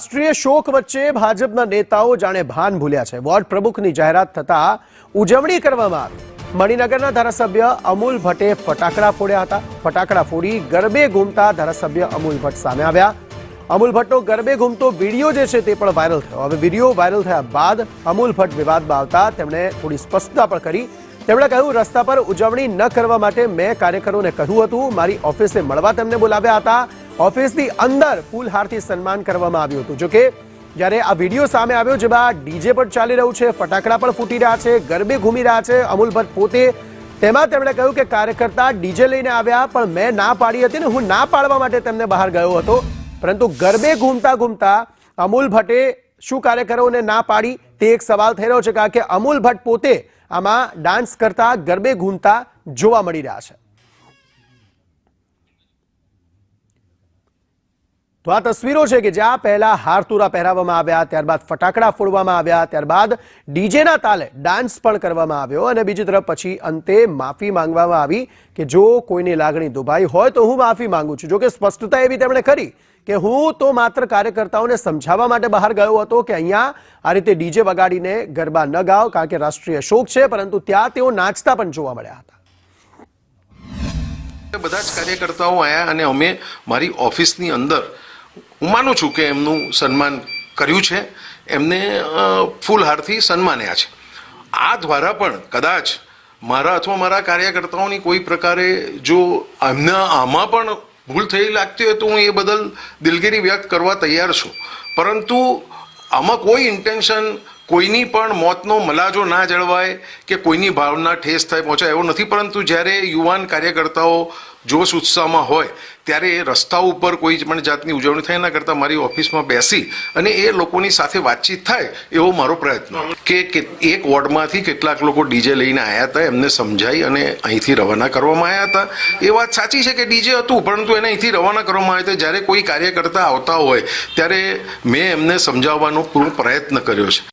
રાષ્ટ્રીય શોક વચ્ચે ભાજપના નેતાઓ જાણે ભાન ભૂલ્યા છે। વોર્ડ પ્રમુખની જાહેરાત થતા ઉજવણી કરવામાં આવી। મણિનગરના ધારાસભ્ય અમૂલ ભટ્ટે ફટાકડા ફોડ્યા હતા। ફટાકડા ફોડી ગરબે ઘૂમતા ધારાસભ્ય અમૂલ ભટ્ટ સામે આવ્યા। અમૂલ ભટ્ટનો ગરબે ઘૂમતો વિડીયો જે છે તે પણ વાયરલ થયો। હવે વિડીયો વાયરલ થયા બાદ અમૂલ ભટ્ટ વિવાદમાં આવતા તેમણે થોડી સ્પષ્ટતા પણ કરી। તેમણે કહ્યું, રસ્તા પર ઉજવણી ન કરવા માટે મેં કાર્યકરોને કહ્યું હતું। મારી ઓફિસે મળવા તેમને બોલાવ્યા હતા। ઓફિસની અંદર ફૂલહારથી સન્માન કરવામાં આવ્યું હતું। જોકે જ્યારે આ વિડીયો સામે આવ્યો જેમાં ડીજે પણ ચાલી રહ્યું છે, ફટાકડા પણ ફૂટી રહ્યા છે, ગરબે ઘૂમી રહ્યા છે અમૂલ ભટ્ટ પોતે, તેમાં તેમણે કહ્યું કે કાર્યકર્તા ડીજે લઈને આવ્યા પણ મેં ના પાડી હતી ને હું ના પાડવા માટે તેમને બહાર ગયો હતો। પરંતુ ગરબે ઘૂમતા ઘૂમતા અમૂલ ભટ્ટે શું કાર્યકરોને ના પાડી તે એક સવાલ થઈ રહ્યો છે, કારણ કે અમૂલ ભટ્ટ પોતે આમાં ડાન્સ કરતા ગરબે ઘૂમતા જોવા મળી રહ્યા છે। તો આ તસવીરો છે કે જ્યાં પહેલા હારતુરા પહેરાવવામાં આવ્યા, ત્યારબાદ ફટાકડા ફોડવામાં આવ્યા, ત્યારબાદ ડીજેના તાલે ડાન્સ પણ કરવામાં આવ્યો અને બીજી તરફ પછી અંતે માફી માંગવામાં આવી કે જો કોઈની લાગણી દુભાઈ હોય તો હું માફી માંગુ છું। જો કે સ્પષ્ટતા એવી તેમણે કરી કે હું તો માત્ર કાર્યકર્તાઓને સમજાવવા માટે બહાર ગયો હતો કે અહીંયા આ રીતે ડીજે વગાડીને ગરબા ન ગાઓ, કારણ કે રાષ્ટ્રીય શોક છે, પરંતુ ત્યાં તેઓ નાચતા પણ જોવા મળ્યા હતા। બધા જ કાર્યકર્તાઓ આવ્યા અને અમે મારી ઓફિસની અંદર હું માનું છું કે એમનું સન્માન કર્યું છે, એમને ફૂલહારથી સન્માન્યા છે। આ દ્વારા પણ કદાચ મારા અથવા મારા કાર્યકર્તાઓની કોઈ પ્રકારે જો એમને આમાં પણ ભૂલ થઈ લાગતી હોય તો હું એ બદલ દિલગીરી વ્યક્ત કરવા તૈયાર છું, પરંતુ આમાં કોઈ ઇન્ટેન્શન કોઈની પણ મોતનો મલાજો ના જળવાય કે કોઈની ભાવના ઠેસ થાય પહોંચાય એવો નથી। પરંતુ જ્યારે યુવાન કાર્યકર્તાઓ જોશ ઉત્સાહમાં હોય ત્યારે એ રસ્તા ઉપર કોઈ પણ જાતની ઉજવણી થાય એના કરતાં મારી ઓફિસમાં બેસી અને એ લોકોની સાથે વાતચીત થાય એવો મારો પ્રયત્ન કે એક વોર્ડમાંથી કેટલાક લોકો ડીજે લઈને આવ્યા હતા, એમને સમજાઈ અને અહીંથી રવાના કરવામાં આવ્યા હતા। એ વાત સાચી છે કે ડીજે હતું, પરંતુ એને અહીંથી રવાના કરવામાં આવ્યા હતા। જ્યારે કોઈ કાર્યકર્તા આવતા હોય ત્યારે મેં એમને સમજાવવાનો પૂરો પ્રયત્ન કર્યો છે।